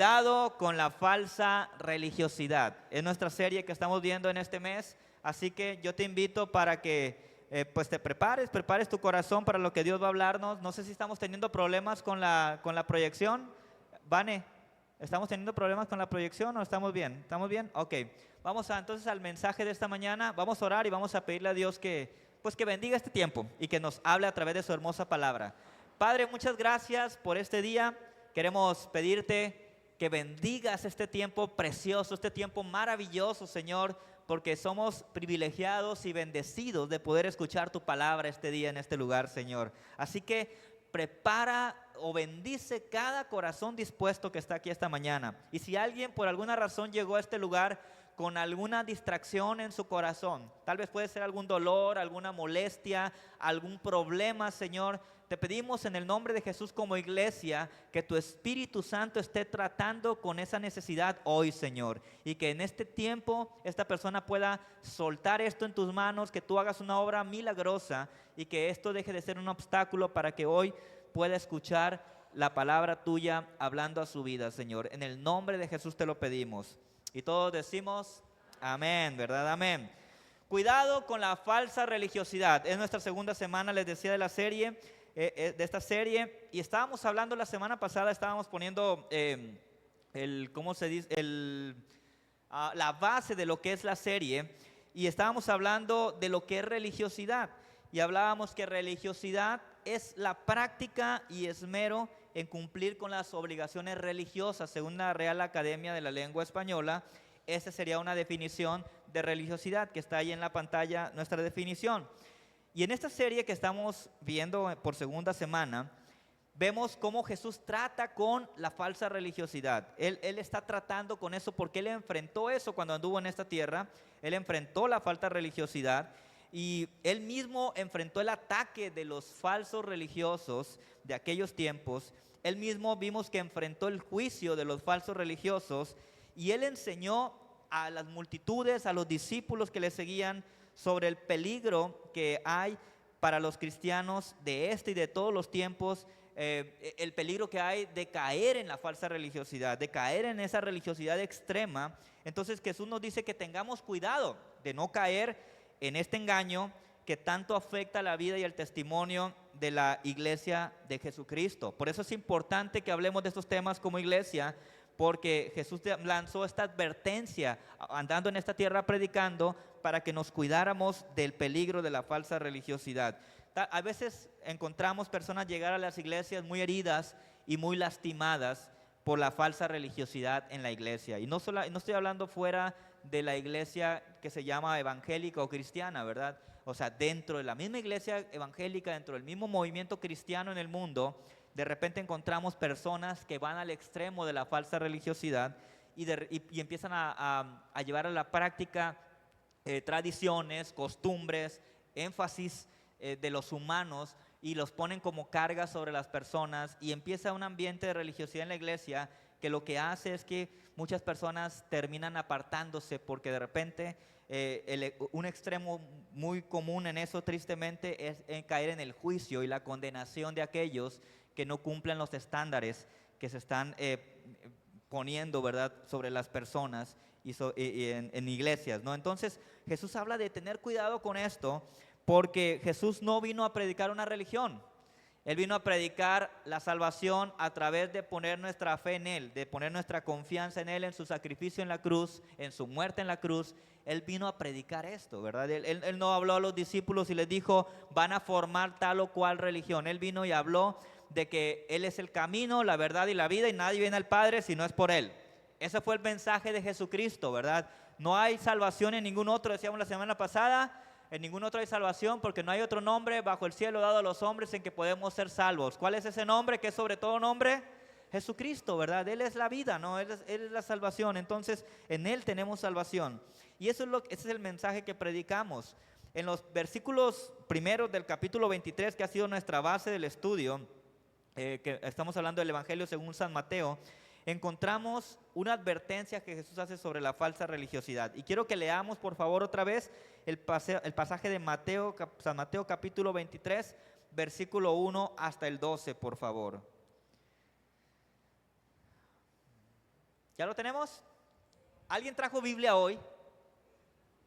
Cuidado con la falsa religiosidad. Es nuestra serie que estamos viendo en este mes, así que yo te invito para que pues te prepares tu corazón para lo que Dios va a hablarnos. No sé si estamos teniendo problemas con la proyección. Vane, ¿estamos teniendo problemas con la proyección o estamos bien? ¿Estamos bien? Ok. Vamos entonces al mensaje de esta mañana. Vamos a orar y vamos a pedirle a Dios que bendiga este tiempo y que nos hable a través de su hermosa palabra. Padre, muchas gracias por este día. Queremos pedirte que bendigas este tiempo precioso, este tiempo maravilloso, Señor, porque somos privilegiados y bendecidos de poder escuchar tu palabra este día en este lugar, Señor. Así que prepara o bendice cada corazón dispuesto que está aquí esta mañana. Y si alguien por alguna razón llegó a este lugar con alguna distracción en su corazón, tal vez puede ser algún dolor, alguna molestia, algún problema, Señor, te pedimos en el nombre de Jesús como iglesia que tu Espíritu Santo esté tratando con esa necesidad hoy, Señor, y que en este tiempo esta persona pueda soltar esto en tus manos, que tú hagas una obra milagrosa y que esto deje de ser un obstáculo para que hoy pueda escuchar la palabra tuya hablando a su vida, Señor. En el nombre de Jesús te lo pedimos. Y todos decimos amén, ¿verdad? Amén. Cuidado con la falsa religiosidad. Es nuestra segunda semana, les decía, de esta serie, y estábamos hablando la semana pasada, estábamos poniendo ¿cómo se dice? La base de lo que es la serie, y estábamos hablando de lo que es religiosidad, y hablábamos que religiosidad es la práctica y esmero en cumplir con las obligaciones religiosas, según la Real Academia de la Lengua Española. Esa sería una definición de religiosidad, que está ahí en la pantalla, nuestra definición. Y en esta serie que estamos viendo por segunda semana, vemos cómo Jesús trata con la falsa religiosidad. Él está tratando con eso porque Él enfrentó eso cuando anduvo en esta tierra. Él enfrentó la falsa religiosidad y Él mismo enfrentó el ataque de los falsos religiosos de aquellos tiempos. Él mismo vimos que enfrentó el juicio de los falsos religiosos y Él enseñó a las multitudes, a los discípulos que le seguían, sobre el peligro que hay para los cristianos de este y de todos los tiempos, el peligro que hay de caer en la falsa religiosidad, de caer en esa religiosidad extrema. Entonces Jesús nos dice que tengamos cuidado de no caer en este engaño que tanto afecta la vida y el testimonio de la iglesia de Jesucristo. Por eso es importante que hablemos de estos temas como iglesia, porque Jesús lanzó esta advertencia andando en esta tierra predicando para que nos cuidáramos del peligro de la falsa religiosidad. A veces encontramos personas llegar a las iglesias muy heridas y muy lastimadas por la falsa religiosidad en la iglesia. Y no estoy hablando fuera de la iglesia que se llama evangélica o cristiana, ¿verdad? O sea, dentro de la misma iglesia evangélica, dentro del mismo movimiento cristiano en el mundo, de repente encontramos personas que van al extremo de la falsa religiosidad y empiezan a llevar a la práctica tradiciones, costumbres, énfasis de los humanos, y los ponen como carga sobre las personas, y empieza un ambiente de religiosidad en la iglesia que lo que hace es que muchas personas terminan apartándose, porque de repente un extremo muy común en eso, tristemente, es caer en el juicio y la condenación de aquellos que no cumplen los estándares que se están poniendo, ¿verdad?, sobre las personas y en iglesias, ¿no? Entonces Jesús habla de tener cuidado con esto, porque Jesús no vino a predicar una religión. Él vino a predicar la salvación a través de poner nuestra fe en Él, de poner nuestra confianza en Él, en su sacrificio en la cruz, en su muerte en la cruz. Él vino a predicar esto, ¿verdad? Él no habló a los discípulos y les dijo, van a formar tal o cual religión. Él vino y habló de que Él es el camino, la verdad y la vida, y nadie viene al Padre si no es por Él. Ese fue el mensaje de Jesucristo, ¿verdad? No hay salvación en ningún otro, decíamos la semana pasada. En ningún otro hay salvación, porque no hay otro nombre bajo el cielo dado a los hombres en que podemos ser salvos. ¿Cuál es ese nombre que es sobre todo nombre? Jesucristo, ¿verdad? Él es la vida, ¿no? Él es la salvación. Entonces, en Él tenemos salvación. Y ese es el mensaje que predicamos. En los versículos primeros del capítulo 23, que ha sido nuestra base del estudio, que estamos hablando del Evangelio según San Mateo, encontramos una advertencia que Jesús hace sobre la falsa religiosidad. Y quiero que leamos, por favor, otra vez el pasaje de San Mateo capítulo 23, versículo 1 hasta el 12, por favor. ¿Ya lo tenemos? ¿Alguien trajo Biblia hoy?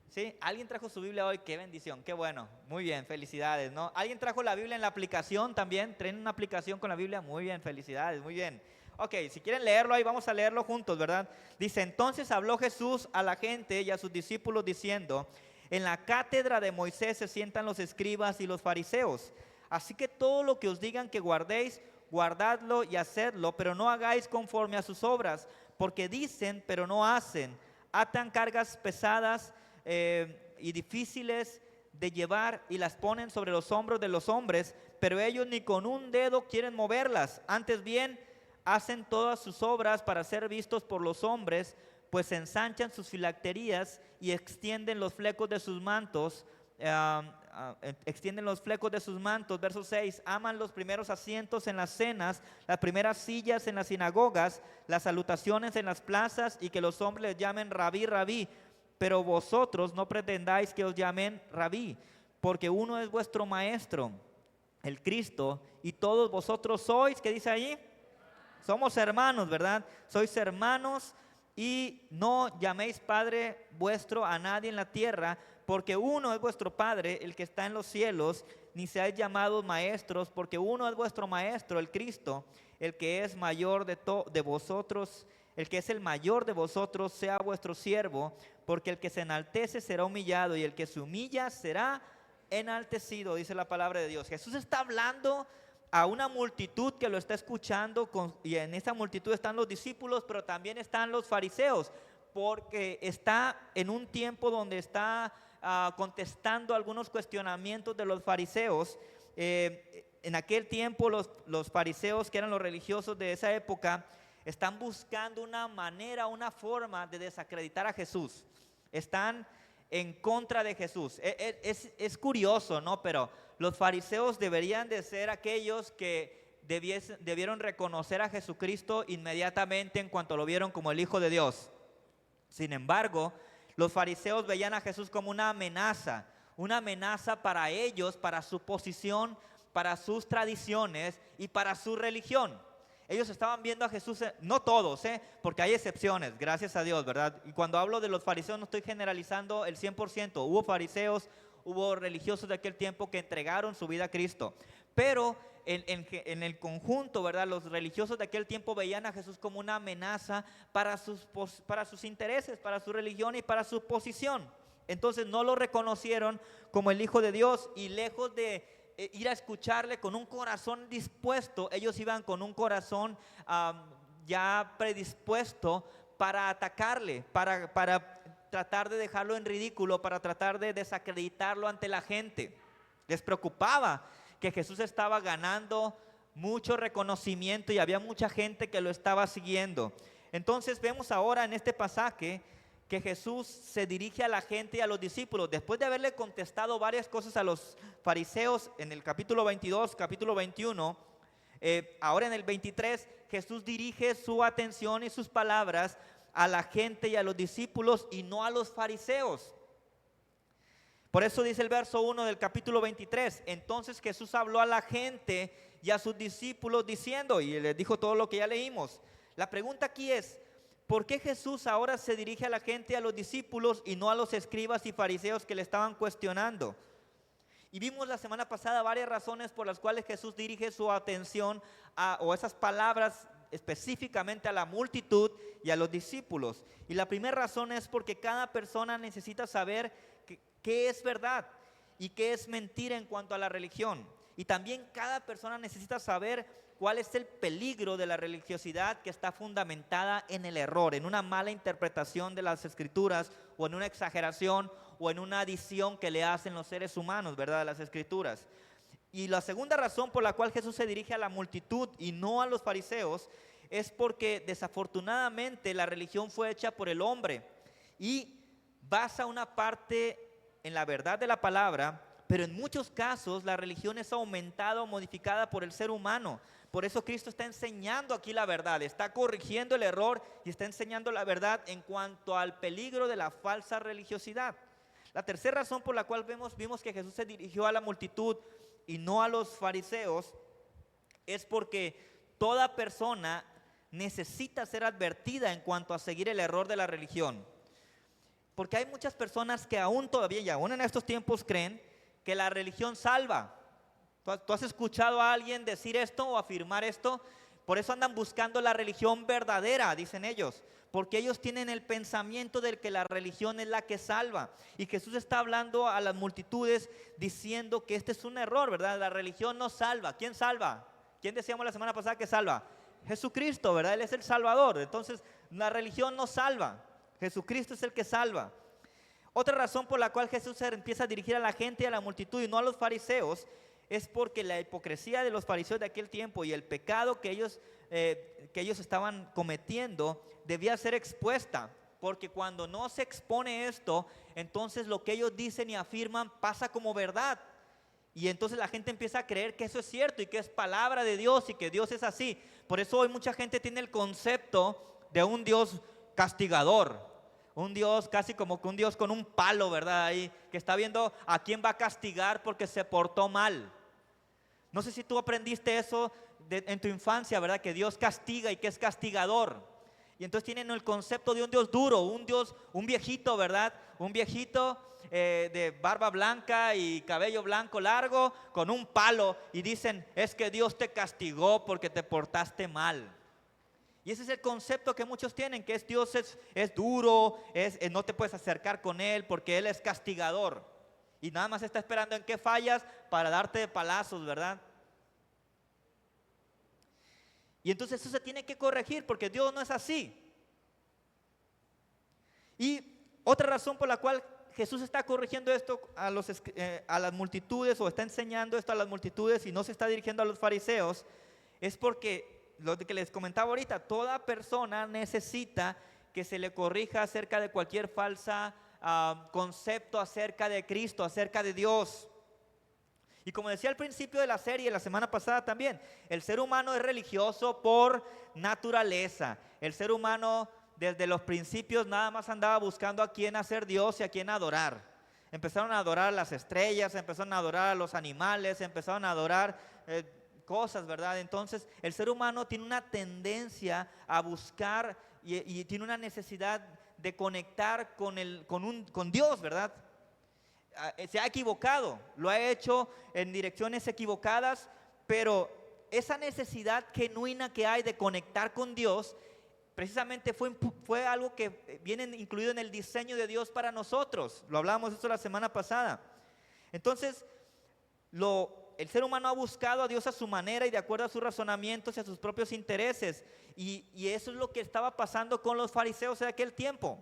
¿Sí? ¿Alguien trajo su Biblia hoy? ¡Qué bendición! ¡Qué bueno! Muy bien, felicidades, ¿no? ¿Alguien trajo la Biblia en la aplicación también? ¿Traen una aplicación con la Biblia? Muy bien, felicidades, muy bien. Ok, si quieren leerlo ahí, vamos a leerlo juntos, ¿verdad? Dice, entonces habló Jesús a la gente y a sus discípulos diciendo, en la cátedra de Moisés se sientan los escribas y los fariseos. Así que todo lo que os digan que guardéis, guardadlo y hacedlo, pero no hagáis conforme a sus obras, porque dicen, pero no hacen. Atan cargas pesadas y difíciles de llevar y las ponen sobre los hombros de los hombres, pero ellos ni con un dedo quieren moverlas. Antes bien, hacen todas sus obras para ser vistos por los hombres, pues ensanchan sus filacterías y extienden los flecos de sus mantos. Verso 6, aman los primeros asientos en las cenas, las primeras sillas en las sinagogas, las salutaciones en las plazas y que los hombres les llamen rabí, rabí. Pero vosotros no pretendáis que os llamen rabí, porque uno es vuestro maestro, el Cristo, y todos vosotros sois, ¿qué dice allí? Somos hermanos, ¿verdad? Sois hermanos y no llaméis Padre vuestro a nadie en la tierra, porque uno es vuestro Padre, el que está en los cielos, ni seáis llamados maestros, porque uno es vuestro Maestro, el Cristo, el que es mayor de vosotros, el que es el mayor de vosotros, sea vuestro siervo, porque el que se enaltece será humillado y el que se humilla será enaltecido, dice la palabra de Dios. Jesús está hablando a una multitud que lo está escuchando y en esa multitud están los discípulos, pero también están los fariseos, porque está en un tiempo donde está contestando algunos cuestionamientos de los fariseos. En aquel tiempo los fariseos, que eran los religiosos de esa época, están buscando una manera, una forma de desacreditar a Jesús. Están en contra de Jesús. Es curioso, ¿no? Pero los fariseos deberían de ser aquellos que debieron reconocer a Jesucristo inmediatamente en cuanto lo vieron como el Hijo de Dios. Sin embargo, los fariseos veían a Jesús como una amenaza para ellos, para su posición, para sus tradiciones y para su religión. Ellos estaban viendo a Jesús, no todos, porque hay excepciones, gracias a Dios, ¿verdad? Y cuando hablo de los fariseos no estoy generalizando el 100%. Hubo fariseos, hubo religiosos de aquel tiempo que entregaron su vida a Cristo. Pero en el conjunto, ¿verdad? Los religiosos de aquel tiempo veían a Jesús como una amenaza para sus intereses, para su religión y para su posición. Entonces no lo reconocieron como el Hijo de Dios, y lejos de ir a escucharle con un corazón dispuesto, ellos iban con un corazón ya predispuesto para atacarle, para tratar de dejarlo en ridículo, para tratar de desacreditarlo ante la gente. Les preocupaba que Jesús estaba ganando mucho reconocimiento y había mucha gente que lo estaba siguiendo. Entonces vemos ahora en este pasaje que Jesús se dirige a la gente y a los discípulos. Después de haberle contestado varias cosas a los fariseos en el capítulo 22, capítulo 21, ahora en el 23, Jesús dirige su atención y sus palabras a la gente y a los discípulos y no a los fariseos. Por eso dice el verso 1 del capítulo 23, entonces Jesús habló a la gente y a sus discípulos diciendo, y les dijo todo lo que ya leímos. La pregunta aquí es, ¿por qué Jesús ahora se dirige a la gente y a los discípulos y no a los escribas y fariseos que le estaban cuestionando? Y vimos la semana pasada varias razones por las cuales Jesús dirige su atención o esas palabras específicamente a la multitud y a los discípulos. Y la primera razón es porque cada persona necesita saber qué es verdad y qué es mentira en cuanto a la religión. Y también cada persona necesita saber cuál es el peligro de la religiosidad que está fundamentada en el error, en una mala interpretación de las escrituras, o en una exageración, o en una adición que le hacen los seres humanos, ¿verdad?, a las escrituras. Y la segunda razón por la cual Jesús se dirige a la multitud y no a los fariseos es porque desafortunadamente la religión fue hecha por el hombre y basa una parte en la verdad de la palabra, pero en muchos casos la religión es aumentada o modificada por el ser humano. Por eso Cristo está enseñando aquí la verdad, está corrigiendo el error y está enseñando la verdad en cuanto al peligro de la falsa religiosidad. La tercera razón por la cual vimos que Jesús se dirigió a la multitud y no a los fariseos es porque toda persona necesita ser advertida en cuanto a seguir el error de la religión. Porque hay muchas personas que aún todavía y aún en estos tiempos creen que la religión salva. ¿Tú has escuchado a alguien decir esto o afirmar esto? Por eso andan buscando la religión verdadera, dicen ellos. Porque ellos tienen el pensamiento de que la religión es la que salva. Y Jesús está hablando a las multitudes diciendo que este es un error, ¿verdad? La religión no salva. ¿Quién salva? ¿Quién decíamos la semana pasada que salva? Jesucristo, ¿verdad? Él es el Salvador. Entonces, la religión no salva. Jesucristo es el que salva. Otra razón por la cual Jesús se empieza a dirigir a la gente y a la multitud y no a los fariseos es porque la hipocresía de los fariseos de aquel tiempo y el pecado que ellos estaban cometiendo debía ser expuesta, porque cuando no se expone esto, entonces lo que ellos dicen y afirman pasa como verdad, y entonces la gente empieza a creer que eso es cierto y que es palabra de Dios y que Dios es así. Por eso hoy mucha gente tiene el concepto de un Dios castigador, un Dios casi como que un Dios con un palo, ¿verdad? Ahí, que está viendo a quién va a castigar porque se portó mal. No sé si tú aprendiste eso en tu infancia, ¿verdad? Que Dios castiga y que es castigador. Y entonces tienen el concepto de un Dios duro, un viejito, ¿verdad? Un viejito de barba blanca y cabello blanco largo con un palo. Y dicen, es que Dios te castigó porque te portaste mal. Y ese es el concepto que muchos tienen, que Dios es duro, no te puedes acercar con Él porque Él es castigador. Y nada más está esperando en qué fallas para darte de palazos, ¿verdad? Y entonces eso se tiene que corregir porque Dios no es así. Y otra razón por la cual Jesús está corrigiendo esto a las multitudes, o está enseñando esto a las multitudes y no se está dirigiendo a los fariseos, es porque lo que les comentaba ahorita, toda persona necesita que se le corrija acerca de cualquier falsa concepto acerca de Cristo, acerca de Dios. Y como decía al principio de la serie, la semana pasada también, el ser humano es religioso por naturaleza. El ser humano desde los principios nada más andaba buscando a quién hacer Dios y a quién adorar. Empezaron a adorar a las estrellas, empezaron a adorar a los animales, empezaron a adorar cosas, ¿verdad? Entonces el ser humano tiene una tendencia a buscar y tiene una necesidad de conectar con Dios, ¿verdad? Se ha equivocado, lo ha hecho en direcciones equivocadas, pero esa necesidad genuina que hay de conectar con Dios, precisamente fue algo que viene incluido en el diseño de Dios para nosotros. Lo hablamos esto la semana pasada. Entonces, el ser humano ha buscado a Dios a su manera y de acuerdo a sus razonamientos y a sus propios intereses. Y eso es lo que estaba pasando con los fariseos de aquel tiempo.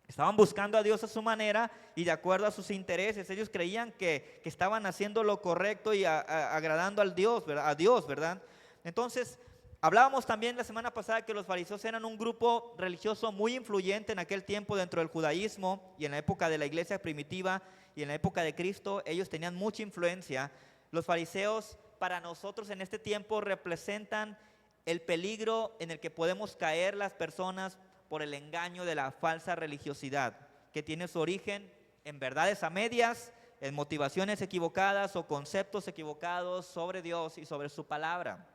Estaban buscando a Dios a su manera y de acuerdo a sus intereses. Ellos creían que estaban haciendo lo correcto y agradando a Dios, ¿verdad? Entonces, hablábamos también la semana pasada que los fariseos eran un grupo religioso muy influyente en aquel tiempo dentro del judaísmo y en la época de la iglesia primitiva y en la época de Cristo. Ellos tenían mucha influencia. Los fariseos para nosotros en este tiempo representan el peligro en el que podemos caer las personas por el engaño de la falsa religiosidad, que tiene su origen en verdades a medias, en motivaciones equivocadas o conceptos equivocados sobre Dios y sobre su palabra.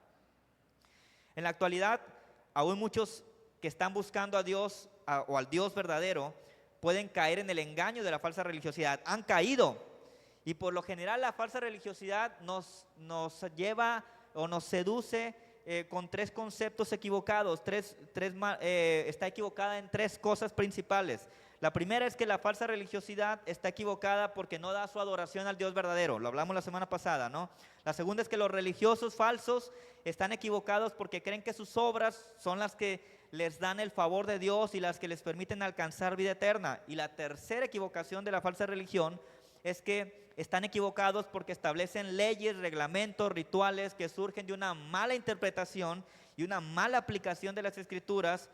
En la actualidad, aún muchos que están buscando a Dios o al Dios verdadero pueden caer en el engaño de la falsa religiosidad. Han caído, y por lo general la falsa religiosidad nos lleva o nos seduce con tres conceptos equivocados. Está equivocada en tres cosas principales. La primera es que la falsa religiosidad está equivocada porque no da su adoración al Dios verdadero. Lo hablamos la semana pasada, ¿no? La segunda es que los religiosos falsos están equivocados porque creen que sus obras son las que les dan el favor de Dios y las que les permiten alcanzar vida eterna. Y la tercera equivocación de la falsa religión es que están equivocados porque establecen leyes, reglamentos, rituales que surgen de una mala interpretación y una mala aplicación de las escrituras,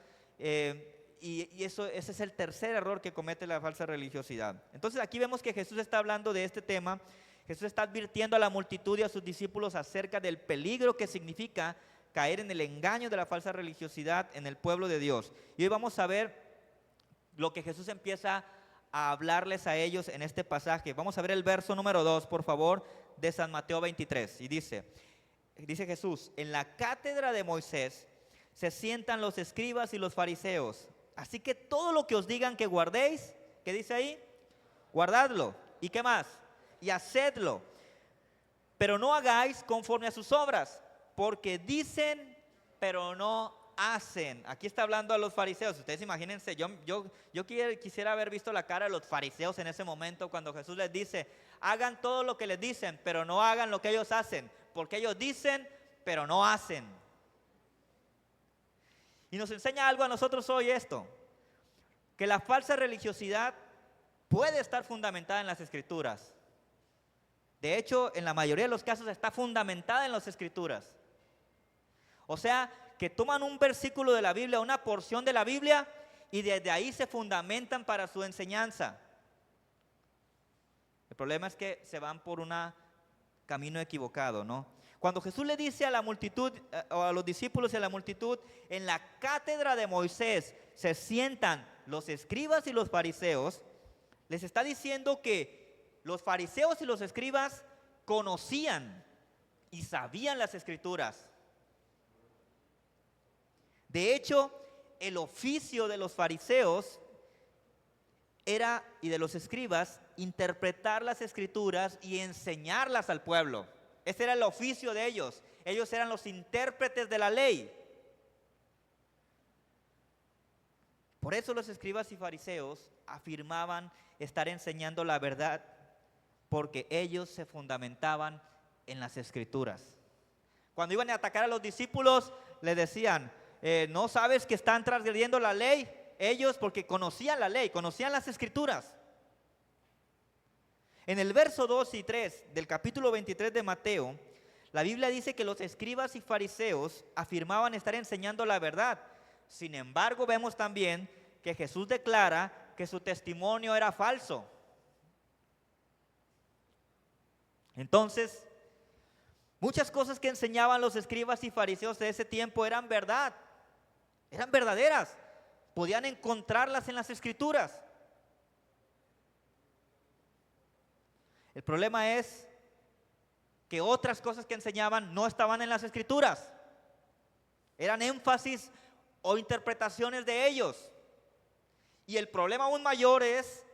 y ese es el tercer error que comete la falsa religiosidad. Entonces aquí vemos que Jesús está hablando de este tema. Jesús está advirtiendo a la multitud y a sus discípulos acerca del peligro que significa caer en el engaño de la falsa religiosidad en el pueblo de Dios. Y hoy vamos a ver lo que Jesús empieza a hablarles a ellos en este pasaje. Vamos a ver el verso número 2, por favor, de San Mateo 23. Y dice Jesús: en la cátedra de Moisés se sientan los escribas y los fariseos. Así que todo lo que os digan que guardéis, ¿qué dice ahí? Guardadlo. ¿Y qué más? Y hacedlo. Pero no hagáis conforme a sus obras, porque dicen, pero no hacen. Aquí está hablando a los fariseos. Ustedes imagínense, yo quisiera haber visto la cara de los fariseos en ese momento cuando Jesús les dice, hagan todo lo que les dicen, pero no hagan lo que ellos hacen, porque ellos dicen, pero no hacen. Y nos enseña algo a nosotros hoy esto, que la falsa religiosidad puede estar fundamentada en las Escrituras. De hecho, en la mayoría de los casos está fundamentada en las Escrituras. O sea, que toman un versículo de la Biblia, una porción de la Biblia, y desde ahí se fundamentan para su enseñanza. El problema es que se van por un camino equivocado, ¿no? Cuando Jesús le dice a la multitud, o a los discípulos y a la multitud, en la cátedra de Moisés se sientan los escribas y los fariseos, les está diciendo que los fariseos y los escribas conocían y sabían las Escrituras. De hecho, el oficio de los fariseos era, y de los escribas, interpretar las Escrituras y enseñarlas al pueblo. Ese era el oficio de ellos. Ellos eran los intérpretes de la ley. Por eso los escribas y fariseos afirmaban estar enseñando la verdad, porque ellos se fundamentaban en las Escrituras. Cuando iban a atacar a los discípulos, les decían, ¿no sabes que están transgrediendo la ley? Ellos, porque conocían la ley, conocían las Escrituras. En el verso 2 y 3 del capítulo 23 de Mateo, la Biblia dice que los escribas y fariseos afirmaban estar enseñando la verdad. Sin embargo, vemos también que Jesús declara que su testimonio era falso. Entonces, muchas cosas que enseñaban los escribas y fariseos de ese tiempo eran verdad, eran verdaderas, podían encontrarlas en las Escrituras. El problema es que otras cosas que enseñaban no estaban en las Escrituras, eran énfasis o interpretaciones de ellos. Y el problema aún mayor es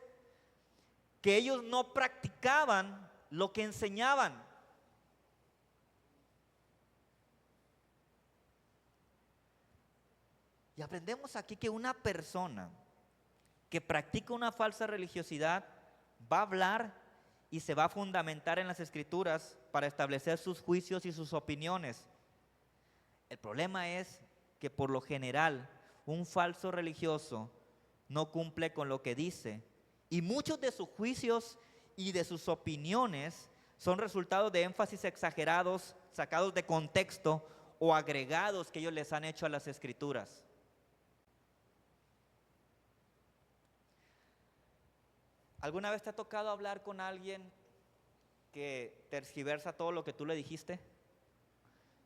que ellos no practicaban lo que enseñaban. Y aprendemos aquí que una persona que practica una falsa religiosidad va a hablar y se va a fundamentar en las Escrituras para establecer sus juicios y sus opiniones. El problema es que por lo general un falso religioso no cumple con lo que dice, y muchos de sus juicios y de sus opiniones son resultados de énfasis exagerados, sacados de contexto o agregados que ellos les han hecho a las Escrituras. ¿Alguna vez te ha tocado hablar con alguien que tergiversa todo lo que tú le dijiste?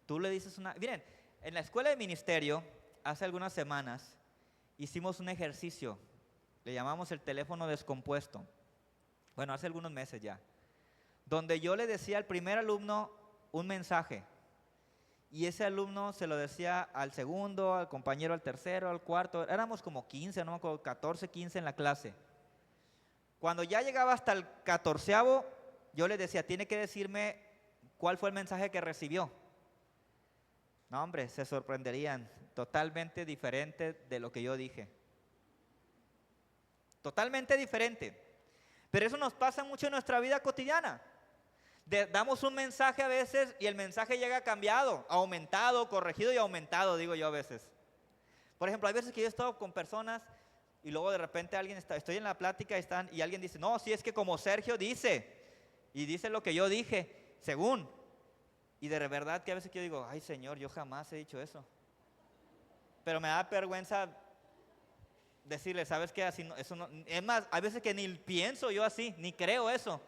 Tú le dices Miren, en la escuela de ministerio, hace algunas semanas, hicimos un ejercicio. Le llamamos el teléfono descompuesto. Bueno, hace algunos meses ya. Donde yo le decía al primer alumno un mensaje. Y ese alumno se lo decía al segundo, al compañero al tercero, al cuarto. Éramos como 15, no me acuerdo, 14, 15 en la clase. Cuando ya llegaba hasta el 14avo, yo le decía, tiene que decirme cuál fue el mensaje que recibió. No, hombre, se sorprenderían. Totalmente diferente de lo que yo dije. Totalmente diferente. Pero eso nos pasa mucho en nuestra vida cotidiana. Damos un mensaje a veces y el mensaje llega cambiado, aumentado, corregido y aumentado, digo yo a veces. Por ejemplo, hay veces que yo he estado con personas y luego de repente estoy en la plática y alguien dice, no, sí es que como Sergio dice, y dice lo que yo dije, según. Y de verdad que a veces que yo digo, ay Señor, yo jamás he dicho eso. Pero me da vergüenza decirle, ¿sabes qué? Así no, eso no, es más, hay veces que ni pienso yo así, ni creo eso.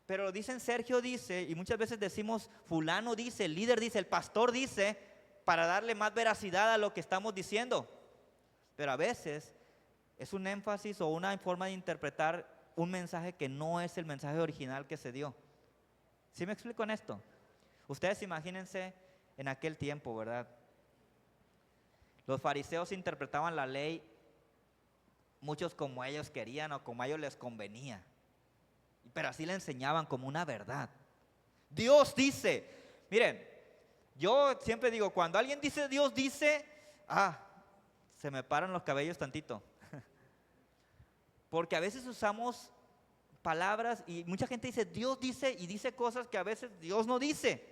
Pero dicen Sergio dice, y muchas veces decimos fulano dice, el líder dice, el pastor dice, para darle más veracidad a lo que estamos diciendo. Pero a veces es un énfasis o una forma de interpretar un mensaje que no es el mensaje original que se dio. ¿Sí me explico en esto? Ustedes imagínense en aquel tiempo, ¿verdad? Los fariseos interpretaban la ley, muchos como ellos querían o como a ellos les convenía. Pero así la enseñaban como una verdad. Dios dice, miren, yo siempre digo, cuando alguien dice Dios dice, se me paran los cabellos tantito. Porque a veces usamos palabras y mucha gente dice Dios dice y dice cosas que a veces Dios no dice.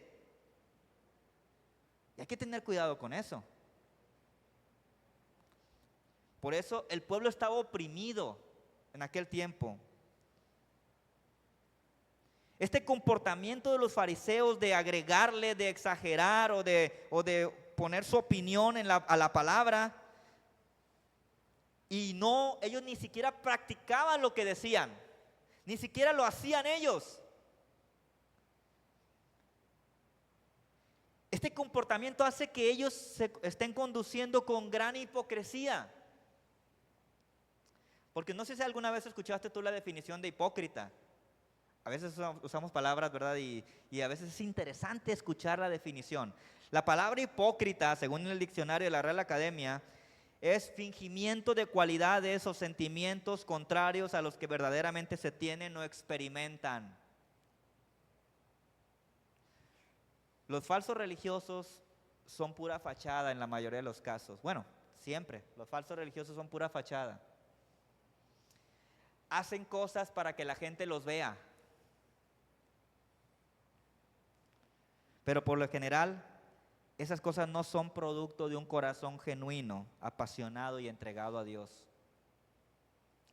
Y hay que tener cuidado con eso. Por eso el pueblo estaba oprimido en aquel tiempo. Este comportamiento de los fariseos de agregarle, de exagerar o de poner su opinión a la palabra, y no, ellos ni siquiera practicaban lo que decían, ni siquiera lo hacían ellos. Este comportamiento hace que ellos se estén conduciendo con gran hipocresía. Porque no sé si alguna vez escuchaste tú la definición de hipócrita. A veces usamos palabras, ¿verdad? Y a veces es interesante escuchar la definición. La palabra hipócrita, según el diccionario de la Real Academia, es fingimiento de cualidades o sentimientos contrarios a los que verdaderamente se tienen o experimentan. Los falsos religiosos son pura fachada en la mayoría de los casos. Bueno, siempre, los falsos religiosos son pura fachada. Hacen cosas para que la gente los vea. Pero por lo general, esas cosas no son producto de un corazón genuino, apasionado y entregado a Dios.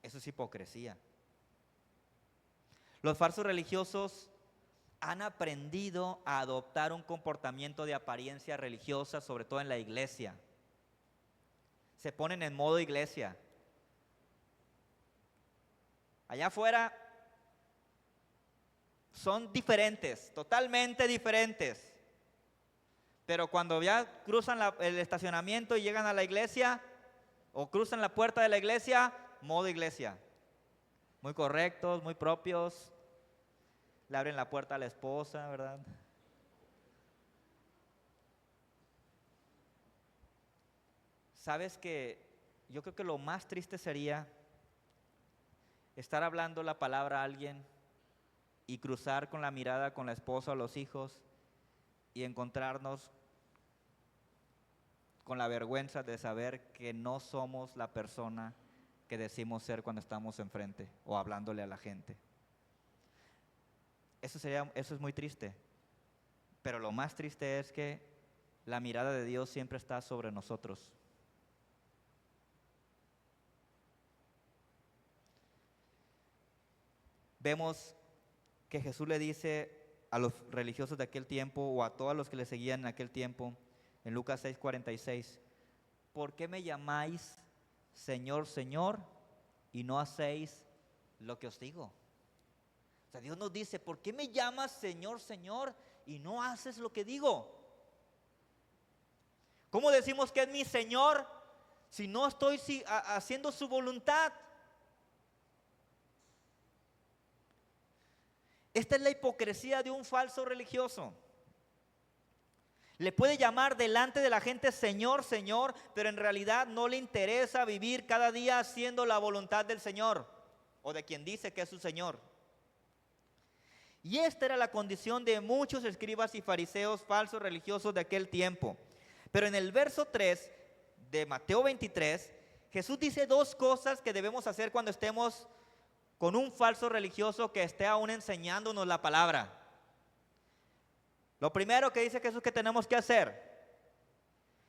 Eso es hipocresía. Los falsos religiosos han aprendido a adoptar un comportamiento de apariencia religiosa, sobre todo en la iglesia. Se ponen en modo iglesia. Allá afuera son diferentes, totalmente diferentes. Pero cuando ya cruzan el estacionamiento y llegan a la iglesia, o cruzan la puerta de la iglesia, modo iglesia. Muy correctos, muy propios. Le abren la puerta a la esposa, ¿verdad? ¿Sabes que yo creo que lo más triste sería estar hablando la palabra a alguien y cruzar con la mirada con la esposa o los hijos y encontrarnos con la vergüenza de saber que no somos la persona que decimos ser cuando estamos enfrente o hablándole a la gente? Eso es muy triste. Pero lo más triste es que la mirada de Dios siempre está sobre nosotros. Vemos que Jesús le dice a los religiosos de aquel tiempo o a todos los que le seguían en aquel tiempo, en Lucas 6:46, ¿por qué me llamáis Señor, Señor, y no hacéis lo que os digo? O sea, Dios nos dice, ¿por qué me llamas Señor, Señor, y no haces lo que digo? ¿Cómo decimos que es mi Señor si no estoy haciendo su voluntad? Esta es la hipocresía de un falso religioso. Le puede llamar delante de la gente Señor, Señor, pero en realidad no le interesa vivir cada día haciendo la voluntad del Señor o de quien dice que es su Señor. Y esta era la condición de muchos escribas y fariseos falsos religiosos de aquel tiempo. Pero en el verso 3 de Mateo 23, Jesús dice dos cosas que debemos hacer cuando estemos con un falso religioso que esté aún enseñándonos la palabra. Lo primero que dice Jesús que tenemos que hacer,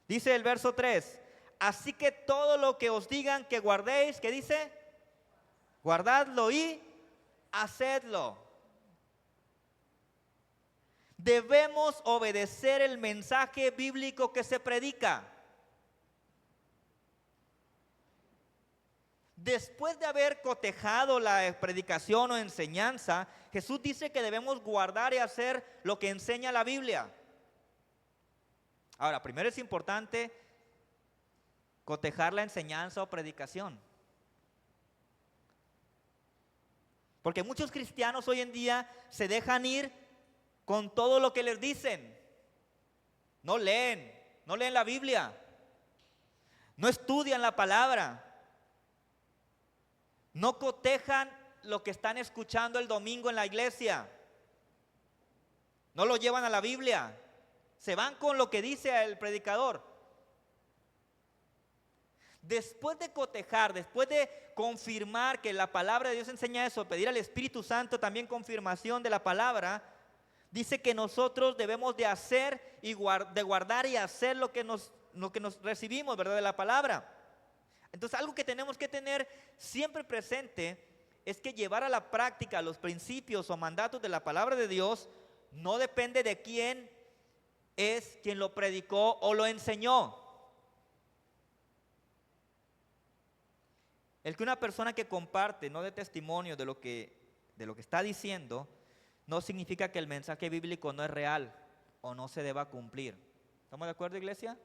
dice el verso 3, así que todo lo que os digan que guardéis, ¿qué dice? Guardadlo y hacedlo. Debemos obedecer el mensaje bíblico que se predica. Después de haber cotejado la predicación o enseñanza, Jesús dice que debemos guardar y hacer lo que enseña la Biblia. Ahora, primero es importante cotejar la enseñanza o predicación. Porque muchos cristianos hoy en día se dejan ir con todo lo que les dicen. No leen la Biblia. no estudian la palabra, no cotejan lo que están escuchando el domingo en la iglesia, no lo llevan a la Biblia, se van con lo que dice el predicador. Después de cotejar, después de confirmar que la palabra de Dios enseña eso, pedir al Espíritu Santo también confirmación de la palabra, dice que nosotros debemos de hacer y de guardar y hacer lo que nos recibimos, ¿verdad? De la palabra. Entonces, algo que tenemos que tener siempre presente es que llevar a la práctica los principios o mandatos de la palabra de Dios no depende de quién es quien lo predicó o lo enseñó. El que una persona que comparte no dé testimonio de lo que está diciendo, no significa que el mensaje bíblico no es real o no se deba cumplir. ¿Estamos de acuerdo, iglesia?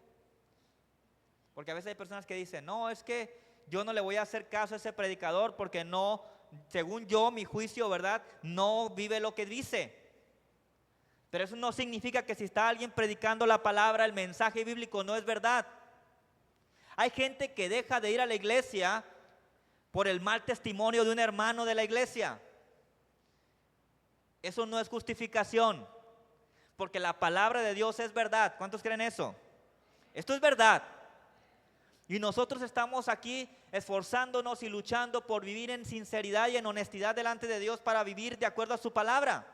Porque a veces hay personas que dicen, no, es que yo no le voy a hacer caso a ese predicador porque no, según yo, mi juicio, ¿verdad? No vive lo que dice. Pero eso no significa que si está alguien predicando la palabra, el mensaje bíblico no es verdad. Hay gente que deja de ir a la iglesia por el mal testimonio de un hermano de la iglesia. Eso no es justificación, porque la palabra de Dios es verdad. ¿Cuántos creen eso? Esto es verdad. Y nosotros estamos aquí esforzándonos y luchando por vivir en sinceridad y en honestidad delante de Dios para vivir de acuerdo a su palabra.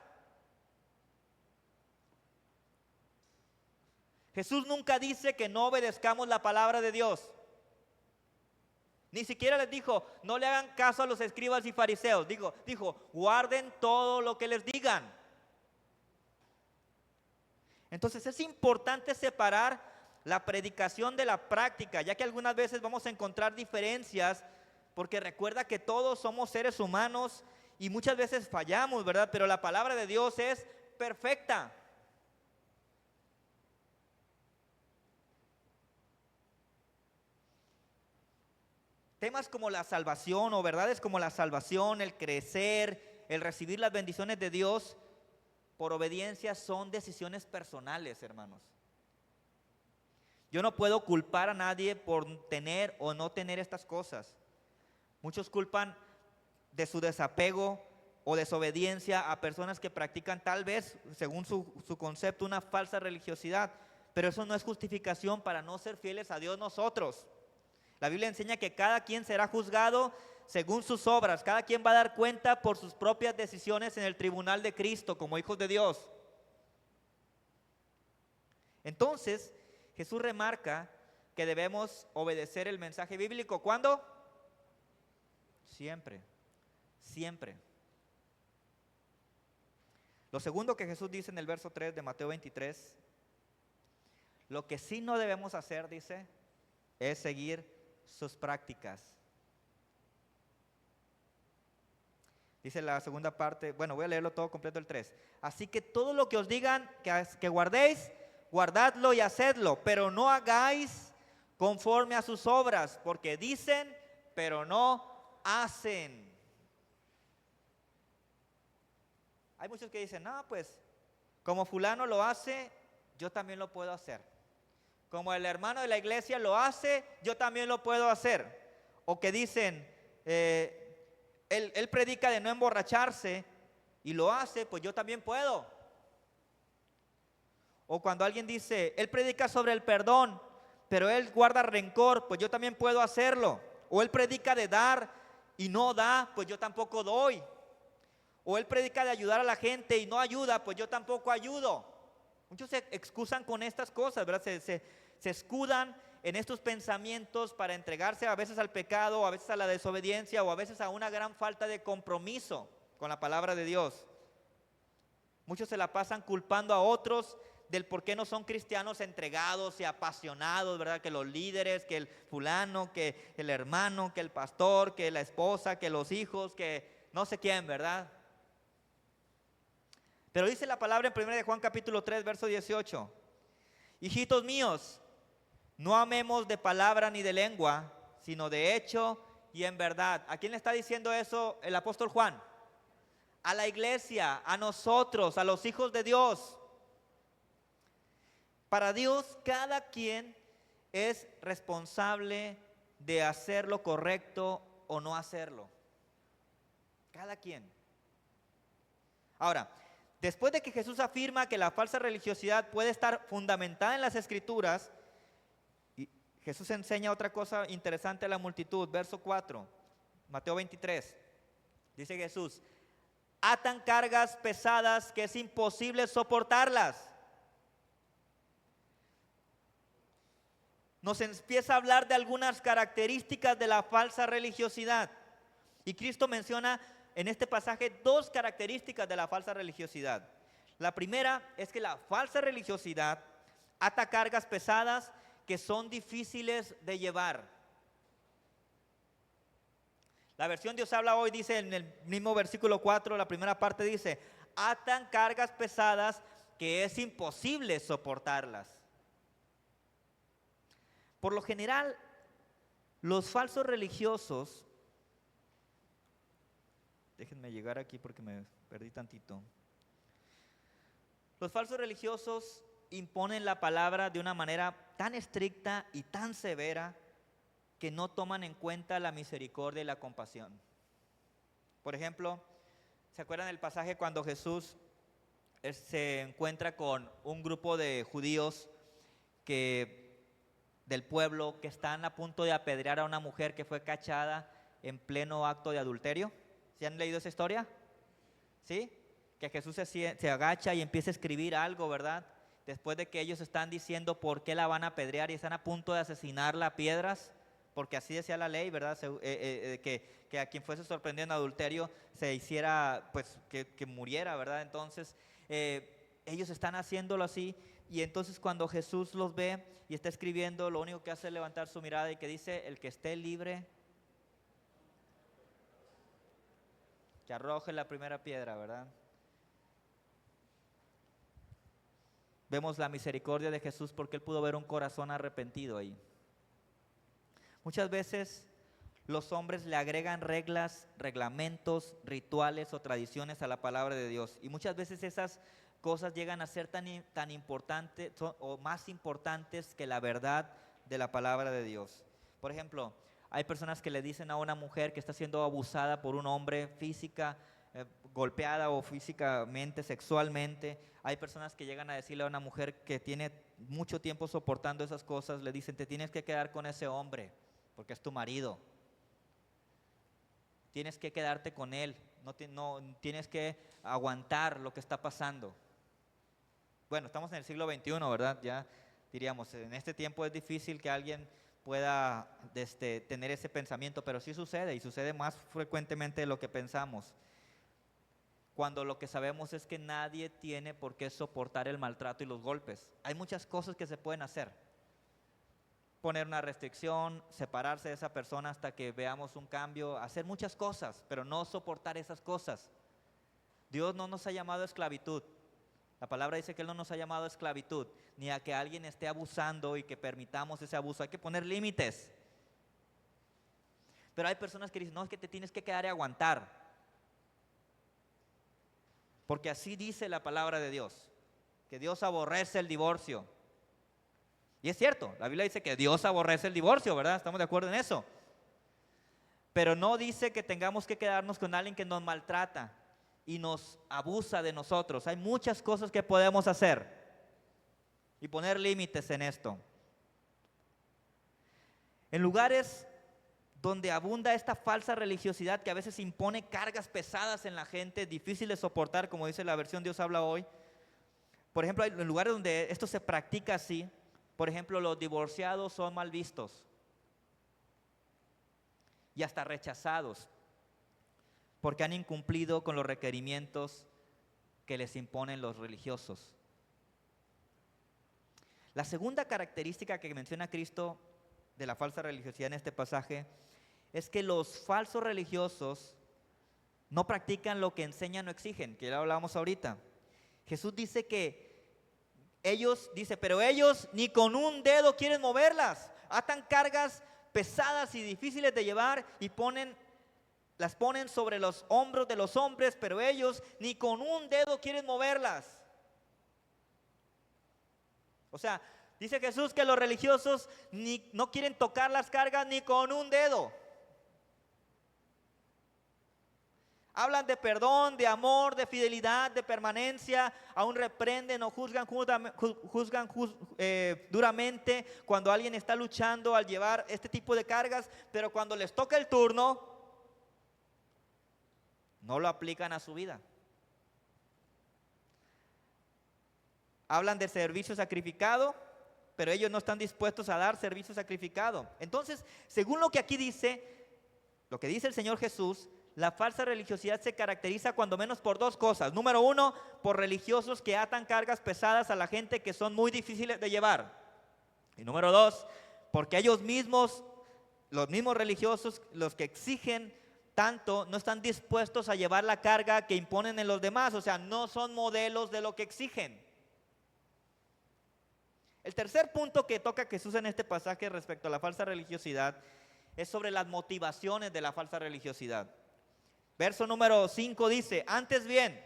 Jesús nunca dice que no obedezcamos la palabra de Dios. Ni siquiera les dijo, no le hagan caso a los escribas y fariseos. Dijo, guarden todo lo que les digan. Entonces es importante separar la predicación de la práctica, ya que algunas veces vamos a encontrar diferencias, porque recuerda que todos somos seres humanos y muchas veces fallamos, ¿verdad? Pero la palabra de Dios es perfecta. Temas como la salvación o verdades como la salvación, el crecer, el recibir las bendiciones de Dios por obediencia son decisiones personales, hermanos. Yo no puedo culpar a nadie por tener o no tener estas cosas. Muchos culpan de su desapego o desobediencia a personas que practican tal vez, según su concepto, una falsa religiosidad. Pero eso no es justificación para no ser fieles a Dios nosotros. La Biblia enseña que cada quien será juzgado según sus obras. Cada quien va a dar cuenta por sus propias decisiones en el tribunal de Cristo como hijos de Dios. Entonces, Jesús remarca que debemos obedecer el mensaje bíblico. ¿Cuándo? Siempre, siempre. Lo segundo que Jesús dice en el verso 3 de Mateo 23, lo que sí no debemos hacer, dice, es seguir sus prácticas. Dice la segunda parte, bueno, voy a leerlo todo completo el 3. Así que todo lo que os digan que guardéis, guardadlo y hacedlo, pero no hagáis conforme a sus obras, porque dicen, pero no hacen. Hay muchos que dicen, no, pues, como fulano lo hace, yo también lo puedo hacer. Como el hermano de la iglesia lo hace, yo también lo puedo hacer. O que dicen, él predica de no emborracharse y lo hace, pues yo también puedo. O cuando alguien dice, él predica sobre el perdón, pero él guarda rencor, pues yo también puedo hacerlo. O él predica de dar y no da, pues yo tampoco doy. O él predica de ayudar a la gente y no ayuda, pues yo tampoco ayudo. Muchos se excusan con estas cosas, ¿verdad? Se escudan en estos pensamientos para entregarse a veces al pecado, a veces a la desobediencia o a veces a una gran falta de compromiso con la palabra de Dios. Muchos se la pasan culpando a otros del por qué no son cristianos entregados y apasionados, ¿verdad? Que los líderes, que el fulano, que el hermano, que el pastor, que la esposa, que los hijos, que no sé quién, ¿verdad? Pero dice la palabra en 1 de Juan capítulo 3, verso 18. Hijitos míos, no amemos de palabra ni de lengua, sino de hecho y en verdad. ¿A quién le está diciendo eso el apóstol Juan? A la iglesia, a nosotros, a los hijos de Dios. Para Dios, cada quien es responsable de hacer lo correcto o no hacerlo. Cada quien. Ahora, después de que Jesús afirma que la falsa religiosidad puede estar fundamentada en las Escrituras, Jesús enseña otra cosa interesante a la multitud. Verso 4, Mateo 23. Dice Jesús: atan cargas pesadas que es imposible soportarlas. Nos empieza a hablar de algunas características de la falsa religiosidad. Y Cristo menciona en este pasaje dos características de la falsa religiosidad. La primera es que la falsa religiosidad ata cargas pesadas que son difíciles de llevar. La versión Dios habla hoy dice en el mismo versículo 4, la primera parte dice: atan cargas pesadas que es imposible soportarlas. Por lo general, los falsos religiosos, déjenme llegar aquí porque me perdí tantito. Los falsos religiosos imponen la palabra de una manera tan estricta y tan severa que no toman en cuenta la misericordia y la compasión. Por ejemplo, ¿se acuerdan del pasaje cuando Jesús se encuentra con un grupo de judíos del pueblo que están a punto de apedrear a una mujer que fue cachada en pleno acto de adulterio? ¿Sí han leído esa historia? ¿Sí? Que Jesús se agacha y empieza a escribir algo, ¿verdad? Después de que ellos están diciendo por qué la van a apedrear y están a punto de asesinarla a piedras, porque así decía la ley, ¿verdad? Que a quien fuese sorprendido en adulterio se hiciera, pues, que muriera, ¿verdad? Entonces, ellos están haciéndolo así, y entonces cuando Jesús los ve y está escribiendo, lo único que hace es levantar su mirada y que dice: el que esté libre, que arroje la primera piedra, ¿verdad? Vemos la misericordia de Jesús porque Él pudo ver un corazón arrepentido ahí. Muchas veces los hombres le agregan reglas, reglamentos, rituales o tradiciones a la palabra de Dios. Y muchas veces esas cosas llegan a ser tan importantes o más importantes que la verdad de la palabra de Dios. Por ejemplo, hay personas que le dicen a una mujer que está siendo abusada por un hombre física, golpeada o físicamente, sexualmente. Hay personas que llegan a decirle a una mujer que tiene mucho tiempo soportando esas cosas, le dicen: te tienes que quedar con ese hombre porque es tu marido. Tienes que quedarte con él, no tienes que aguantar lo que está pasando. Bueno, estamos en el siglo XXI, ¿verdad? Ya diríamos, en este tiempo es difícil que alguien pueda tener ese pensamiento, pero sí sucede, y sucede más frecuentemente de lo que pensamos. Cuando lo que sabemos es que nadie tiene por qué soportar el maltrato y los golpes. Hay muchas cosas que se pueden hacer. Poner una restricción, separarse de esa persona hasta que veamos un cambio, hacer muchas cosas, pero no soportar esas cosas. Dios no nos ha llamado a esclavitud. La palabra dice que Él no nos ha llamado a esclavitud, ni a que alguien esté abusando y que permitamos ese abuso. Hay que poner límites. Pero hay personas que dicen: no, es que te tienes que quedar y aguantar. Porque así dice la palabra de Dios, que Dios aborrece el divorcio. Y es cierto, la Biblia dice que Dios aborrece el divorcio, ¿verdad? ¿Estamos de acuerdo en eso? Pero no dice que tengamos que quedarnos con alguien que nos maltrata y nos abusa de nosotros. Hay muchas cosas que podemos hacer y poner límites en esto. En lugares donde abunda esta falsa religiosidad que a veces impone cargas pesadas en la gente, difíciles de soportar, como dice la versión Dios habla hoy. Por ejemplo, hay lugares donde esto se practica así. Por ejemplo, los divorciados son mal vistos y hasta rechazados porque han incumplido con los requerimientos que les imponen los religiosos. La segunda característica que menciona Cristo de la falsa religiosidad en este pasaje es que los falsos religiosos no practican lo que enseñan o exigen, que ya hablábamos ahorita. Jesús dice pero ellos ni con un dedo quieren moverlas. Atan cargas pesadas y difíciles de llevar y las ponen sobre los hombros de los hombres, pero ellos ni con un dedo quieren moverlas. O sea, Dice Jesús que los religiosos no quieren tocar las cargas ni con un dedo. Hablan de perdón, de amor, de fidelidad, de permanencia. Aún reprenden o juzgan duramente cuando alguien está luchando al llevar este tipo de cargas. Pero cuando les toca el turno, no lo aplican a su vida. Hablan de servicio sacrificado, pero ellos no están dispuestos a dar servicio sacrificado. Entonces, según lo que aquí dice, lo que dice el Señor Jesús, la falsa religiosidad se caracteriza cuando menos por dos cosas. Número uno, por religiosos que atan cargas pesadas a la gente que son muy difíciles de llevar. Y número dos, porque ellos mismos, los mismos religiosos, los que exigen tanto, no están dispuestos a llevar la carga que imponen en los demás. O sea, no son modelos de lo que exigen. El tercer punto que toca Jesús en este pasaje respecto a la falsa religiosidad es sobre las motivaciones de la falsa religiosidad. Verso número 5 dice: antes bien,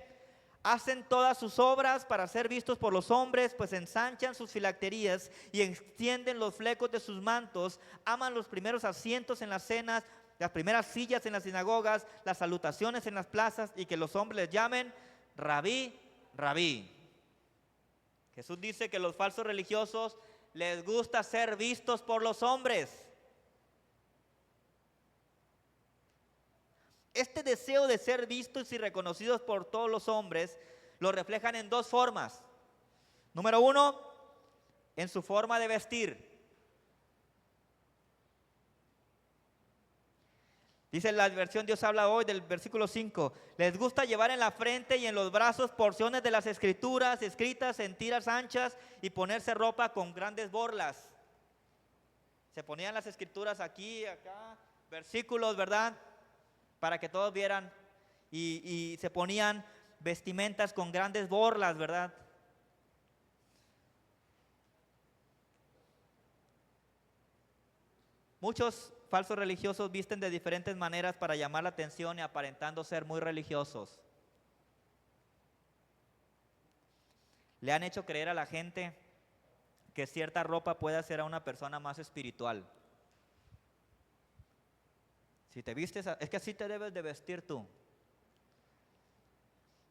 hacen todas sus obras para ser vistos por los hombres, pues ensanchan sus filacterías y extienden los flecos de sus mantos, aman los primeros asientos en las cenas, las primeras sillas en las sinagogas, las salutaciones en las plazas, y que los hombres les llamen Rabí, Rabí. Jesús dice que los falsos religiosos les gusta ser vistos por los hombres. Este deseo de ser vistos y reconocidos por todos los hombres lo reflejan en dos formas. Número uno, en su forma de vestir. Dice la versión Dios habla hoy del versículo 5. Les gusta llevar en la frente y en los brazos porciones de las escrituras escritas en tiras anchas y ponerse ropa con grandes borlas. Se ponían las escrituras aquí, acá, versículos, ¿verdad? Para que todos vieran, y se ponían vestimentas con grandes borlas, ¿verdad? Muchos falsos religiosos visten de diferentes maneras para llamar la atención y aparentando ser muy religiosos. Le han hecho creer a la gente que cierta ropa puede hacer a una persona más espiritual. Si te vistes, es que así te debes de vestir tú.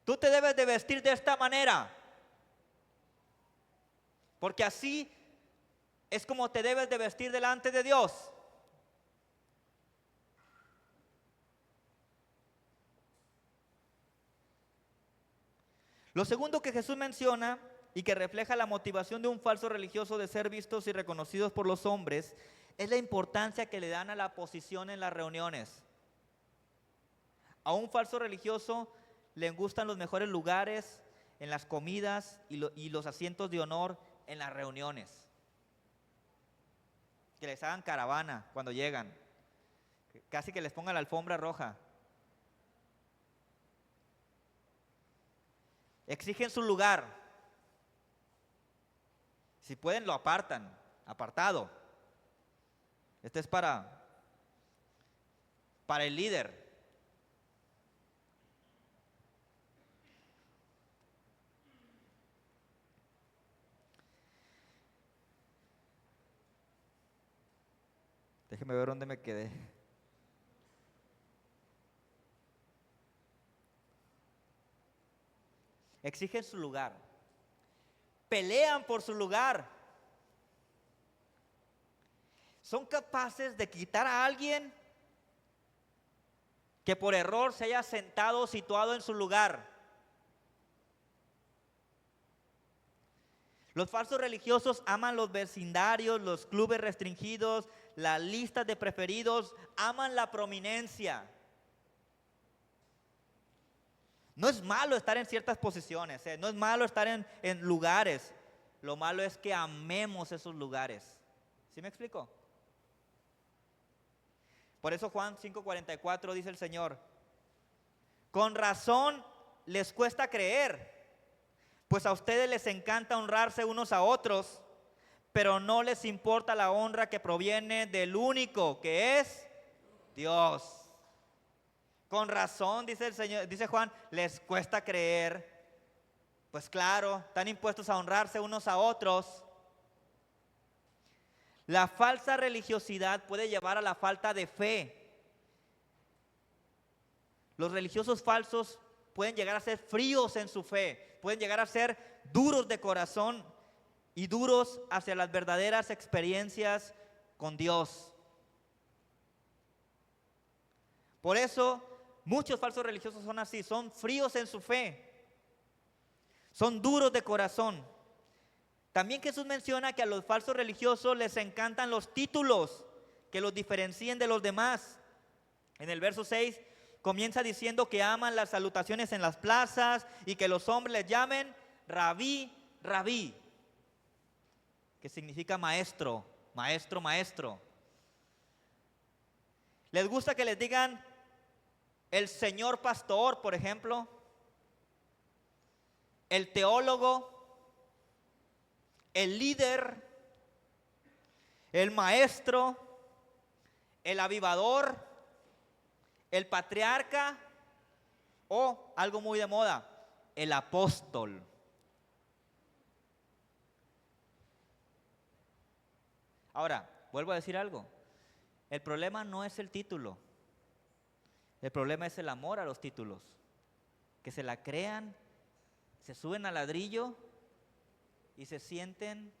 Tú te debes de vestir de esta manera, porque así es como te debes de vestir delante de Dios. Lo segundo que Jesús menciona y que refleja la motivación de un falso religioso de ser vistos y reconocidos por los hombres es la importancia que le dan a la posición en las reuniones. A un falso religioso le gustan los mejores lugares en las comidas y los asientos de honor en las reuniones. Que les hagan caravana cuando llegan, casi que les pongan la alfombra roja. Exigen su lugar. Si pueden, lo apartan, apartado. Este es para el líder. Déjeme ver dónde me quedé. Exigen su lugar. Pelean por su lugar. Son capaces de quitar a alguien que por error se haya sentado o situado en su lugar. Los falsos religiosos aman los vecindarios, los clubes restringidos, las listas de preferidos, aman la prominencia. No es malo estar en ciertas posiciones, no es malo estar en lugares. Lo malo es que amemos esos lugares. ¿Sí me explico? Por eso Juan 5:44 dice el Señor: con razón les cuesta creer, pues a ustedes les encanta honrarse unos a otros, pero no les importa la honra que proviene del único que es Dios. Con razón, dice el Señor, dice Juan, les cuesta creer. Pues claro, están impuestos a honrarse unos a otros, La falsa religiosidad puede llevar a la falta de fe. Los religiosos falsos pueden llegar a ser fríos en su fe, pueden llegar a ser duros de corazón y duros hacia las verdaderas experiencias con Dios. Por eso muchos falsos religiosos son así, son fríos en su fe, son duros de corazón. También Jesús menciona que a los falsos religiosos les encantan los títulos que los diferencien de los demás. En el verso 6 comienza diciendo que aman las salutaciones en las plazas y que los hombres les llamen rabí, rabí, que significa maestro, maestro, maestro. Les gusta que les digan el señor pastor, por ejemplo, el teólogo, el líder, el maestro, el avivador, el patriarca o, algo muy de moda, el apóstol. Ahora, vuelvo a decir algo. El problema no es el título. El problema es el amor a los títulos. Que se la crean, se suben al ladrillo y se sienten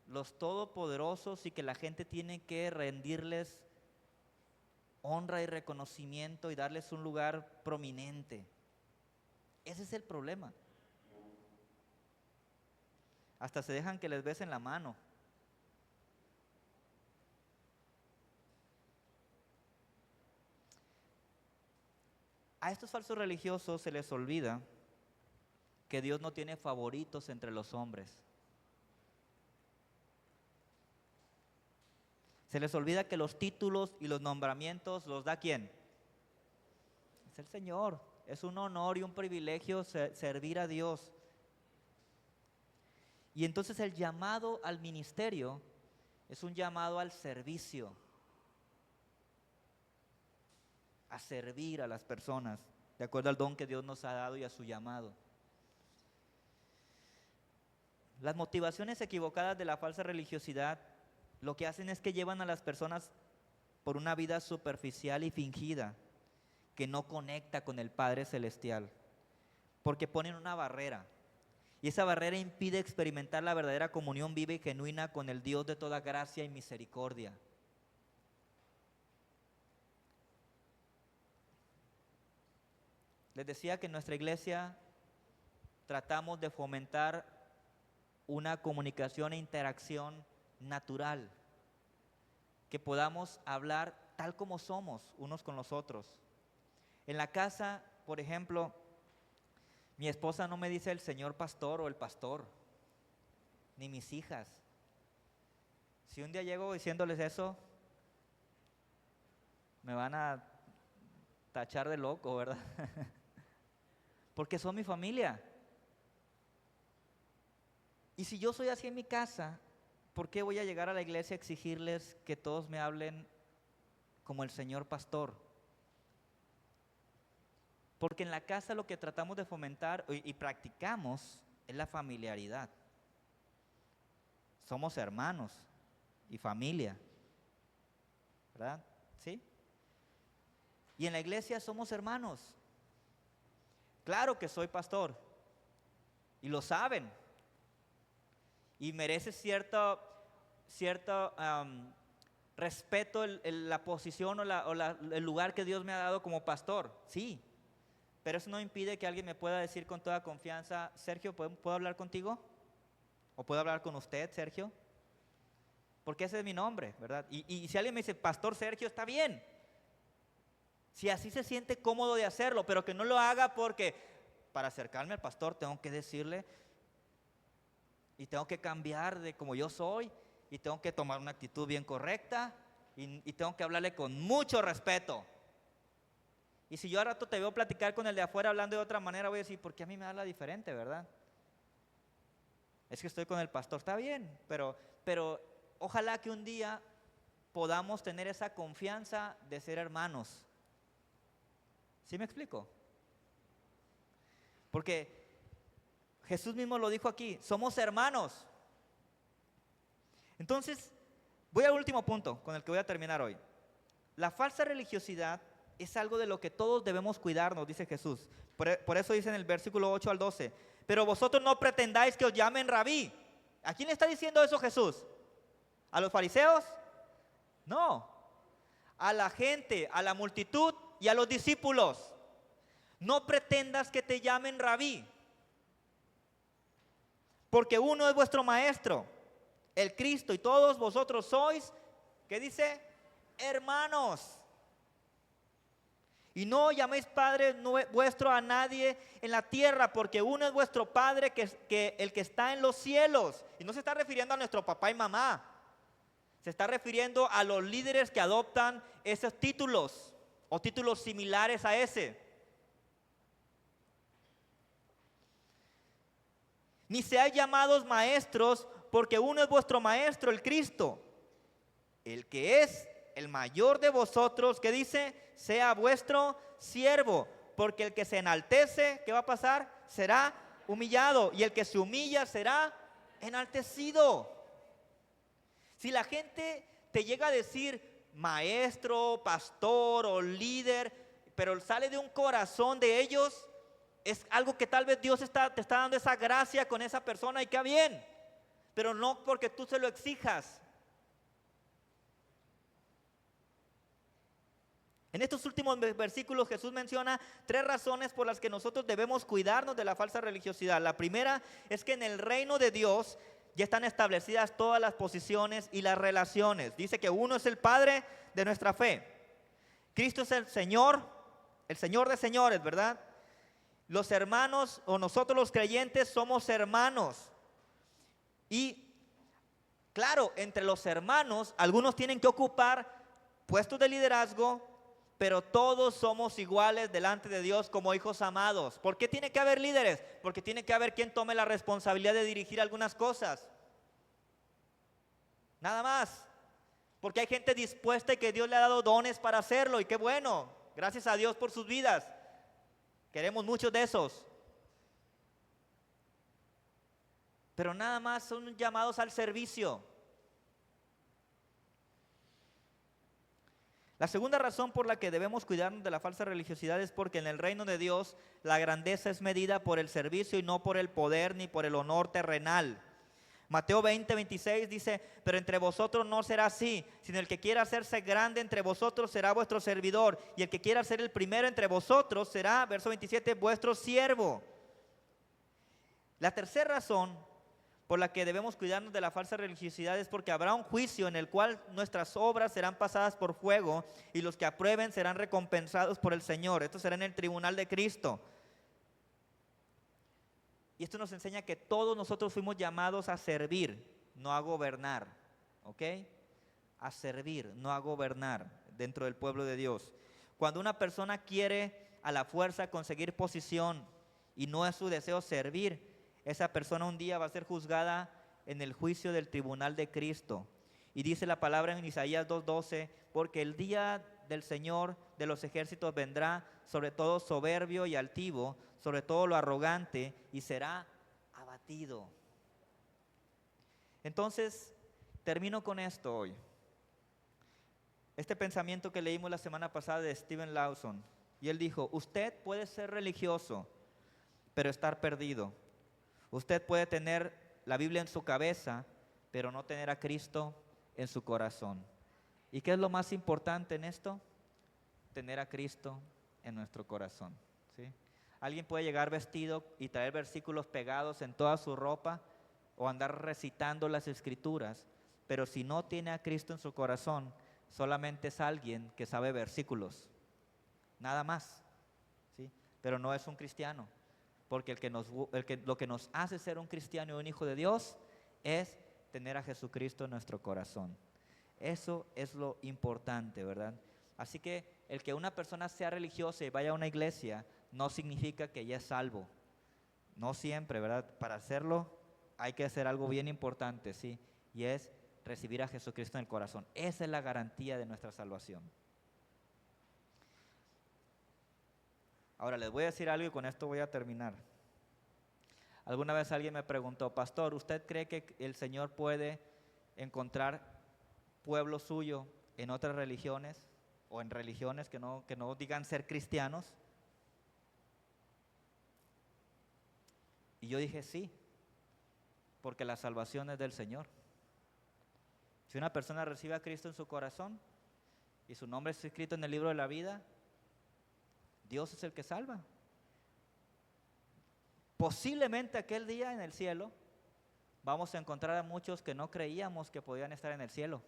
los todopoderosos y que la gente tiene que rendirles honra y reconocimiento y darles un lugar prominente. Ese es el problema. Hasta se dejan que les besen la mano. A estos falsos religiosos se les olvida que Dios no tiene favoritos entre los hombres. Se les olvida que los títulos y los nombramientos los da ¿quién? Es el Señor. Es un honor y un privilegio servir a Dios. Y entonces el llamado al ministerio es un llamado al servicio, a servir a las personas, de acuerdo al don que Dios nos ha dado y a su llamado. Las motivaciones equivocadas de la falsa religiosidad lo que hacen es que llevan a las personas por una vida superficial y fingida que no conecta con el Padre Celestial, porque ponen una barrera y esa barrera impide experimentar la verdadera comunión viva y genuina con el Dios de toda gracia y misericordia. Les decía que en nuestra iglesia tratamos de fomentar una comunicación e interacción natural, que podamos hablar tal como somos unos con los otros. En la casa, por ejemplo, mi esposa no me dice el señor pastor o el pastor, ni mis hijas. Si un día llego diciéndoles eso, me van a tachar de loco, ¿verdad? Porque son mi familia. Y si yo soy así en mi casa, ¿por qué voy a llegar a la iglesia a exigirles que todos me hablen como el señor pastor? Porque en la casa lo que tratamos de fomentar y practicamos es la familiaridad. Somos hermanos y familia, ¿verdad? ¿Sí? Y en la iglesia somos hermanos. Claro que soy pastor y lo saben. Y merece cierto respeto la posición o el lugar que Dios me ha dado como pastor, sí. Pero eso no impide que alguien me pueda decir con toda confianza, Sergio, ¿puedo hablar contigo? ¿O puedo hablar con usted, Sergio? Porque ese es mi nombre, ¿verdad? Y si alguien me dice, Pastor Sergio, está bien. Si así se siente cómodo de hacerlo, pero que no lo haga porque para acercarme al pastor tengo que decirle y tengo que cambiar de como yo soy y tengo que tomar una actitud bien correcta y tengo que hablarle con mucho respeto. Y si yo al rato te veo platicar con el de afuera hablando de otra manera, voy a decir, ¿por qué a mí me habla diferente, verdad? Es que estoy con el pastor, está bien, pero ojalá que un día podamos tener esa confianza de ser hermanos. ¿Sí me explico? Porque Jesús mismo lo dijo aquí, somos hermanos. Entonces, Voy al último punto con el que voy a terminar hoy. La falsa religiosidad es algo de lo que todos debemos cuidarnos, dice Jesús. Por eso dice en el versículo 8 al 12, pero vosotros no pretendáis que os llamen rabí. ¿A quién le está diciendo eso Jesús? ¿A los fariseos? No, a la gente, a la multitud y a los discípulos. No pretendas que te llamen rabí, porque uno es vuestro maestro, el Cristo, y todos vosotros sois, ¿qué dice? Hermanos. Y no llaméis Padre vuestro a nadie en la tierra, porque uno es vuestro Padre, que el que está en los cielos. Y no se está refiriendo a nuestro papá y mamá, se está refiriendo a los líderes que adoptan esos títulos o títulos similares a ese. Ni seáis llamados maestros, porque uno es vuestro maestro, el Cristo, el que es el mayor de vosotros, que dice, sea vuestro siervo, porque el que se enaltece, ¿qué va a pasar? Será humillado, y el que se humilla será enaltecido. Si la gente te llega a decir maestro, pastor o líder, pero sale de un corazón de ellos, es algo que tal vez Dios te está dando esa gracia con esa persona, y qué bien, pero no porque tú se lo exijas. En estos últimos versículos Jesús menciona 3 razones por las que nosotros debemos cuidarnos de la falsa religiosidad. La primera es que en el reino de Dios ya están establecidas todas las posiciones y las relaciones. Dice que uno es el Padre de nuestra fe. Cristo es el Señor de señores, ¿verdad? Los hermanos, o nosotros los creyentes, somos hermanos. Y claro, entre los hermanos, algunos tienen que ocupar puestos de liderazgo, pero todos somos iguales delante de Dios como hijos amados. ¿Por qué tiene que haber líderes? Porque tiene que haber quien tome la responsabilidad de dirigir algunas cosas. Nada más. Porque hay gente dispuesta y que Dios le ha dado dones para hacerlo, y qué bueno. Gracias a Dios por sus vidas. Queremos muchos de esos. Pero nada más son llamados al servicio. La segunda razón por la que debemos cuidarnos de la falsa religiosidad es porque en el reino de Dios la grandeza es medida por el servicio y no por el poder ni por el honor terrenal. Mateo 20:26 dice, pero entre vosotros no será así, sino el que quiera hacerse grande entre vosotros será vuestro servidor, y el que quiera ser el primero entre vosotros será, verso 27, vuestro siervo. La tercera razón por la que debemos cuidarnos de la falsa religiosidad es porque habrá un juicio en el cual nuestras obras serán pasadas por fuego, y los que aprueben serán recompensados por el Señor. Esto será en el tribunal de Cristo. Y esto nos enseña que todos nosotros fuimos llamados a servir, no a gobernar, ¿ok? A servir, no a gobernar dentro del pueblo de Dios. Cuando una persona quiere a la fuerza conseguir posición y no es su deseo servir, esa persona un día va a ser juzgada en el juicio del tribunal de Cristo. Y dice la palabra en Isaías 2:12, porque el día del Señor de los ejércitos vendrá sobre todo soberbio y altivo, sobre todo lo arrogante, y será abatido. Entonces, termino con esto hoy. Este pensamiento que leímos la semana pasada de Steven Lawson. Y él dijo, usted puede ser religioso, pero estar perdido. Usted puede tener la Biblia en su cabeza, pero no tener a Cristo en su corazón. ¿Y qué es lo más importante en esto? Tener a Cristo en nuestro corazón, ¿sí? Alguien puede llegar vestido y traer versículos pegados en toda su ropa, o andar recitando las escrituras, pero si no tiene a Cristo en su corazón, solamente es alguien que sabe versículos, nada más, ¿sí? Pero no es un cristiano. Porque lo que nos hace ser un cristiano y un hijo de Dios es tener a Jesucristo en nuestro corazón. Eso es lo importante, ¿verdad? Así que el que una persona sea religiosa y vaya a una iglesia no significa que ya es salvo. No siempre, ¿verdad? Para hacerlo hay que hacer algo bien importante, ¿sí? Y es recibir a Jesucristo en el corazón. Esa es la garantía de nuestra salvación. Ahora les voy a decir algo y con esto voy a terminar. Alguna vez alguien me preguntó, pastor, ¿usted cree que el Señor puede encontrar pueblo suyo en otras religiones o en religiones que no digan ser cristianos? Y yo dije sí, porque la salvación es del Señor. Si una persona recibe a Cristo en su corazón y su nombre es escrito en el libro de la vida, Dios es el que salva. Posiblemente aquel día en el cielo vamos a encontrar a muchos que no creíamos que podían estar en el cielo.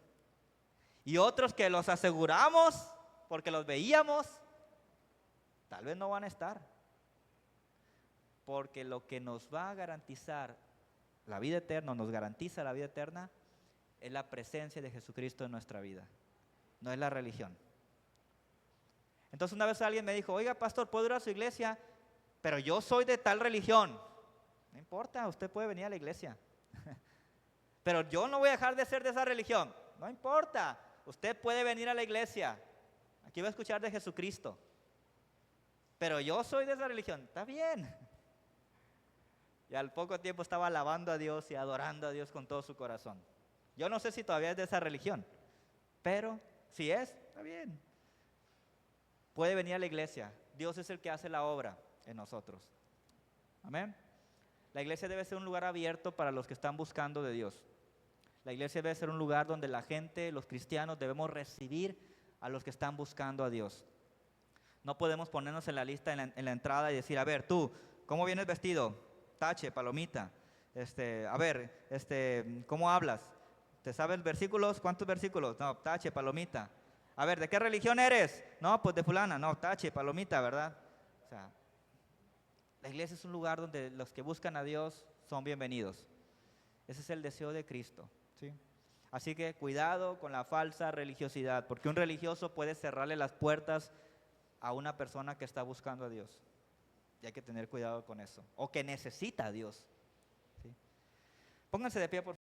Y otros que los aseguramos porque los veíamos, tal vez no van a estar. Porque lo que nos va a garantizar la vida eterna, nos garantiza la vida eterna, es la presencia de Jesucristo en nuestra vida, no es la religión. Entonces una vez alguien me dijo, oiga pastor, ¿puedo ir a su iglesia? Pero yo soy de tal religión. No importa, usted puede venir a la iglesia. Pero yo no voy a dejar de ser de esa religión. No importa, usted puede venir a la iglesia. Aquí va a escuchar de Jesucristo. Pero yo soy de esa religión. Está bien. Y al poco tiempo estaba alabando a Dios y adorando a Dios con todo su corazón. Yo no sé si todavía es de esa religión, pero si es, está bien. Puede venir a la iglesia. Dios es el que hace la obra en nosotros. Amén. La iglesia debe ser un lugar abierto para los que están buscando de Dios. La iglesia debe ser un lugar donde la gente, los cristianos, debemos recibir a los que están buscando a Dios. No podemos ponernos en la lista en la entrada y decir, a ver, tú, ¿cómo vienes vestido? Tache, palomita. A ver, ¿cómo hablas? ¿Te sabes versículos? ¿Cuántos versículos? No, tache, palomita. A ver, ¿de qué religión eres? No, pues de fulana. No, tache, palomita, ¿verdad? O sea, la iglesia es un lugar donde los que buscan a Dios son bienvenidos. Ese es el deseo de Cristo, ¿sí? Así que cuidado con la falsa religiosidad, porque un religioso puede cerrarle las puertas a una persona que está buscando a Dios. Y hay que tener cuidado con eso. O que necesita a Dios, ¿sí? Pónganse de pie, por favor.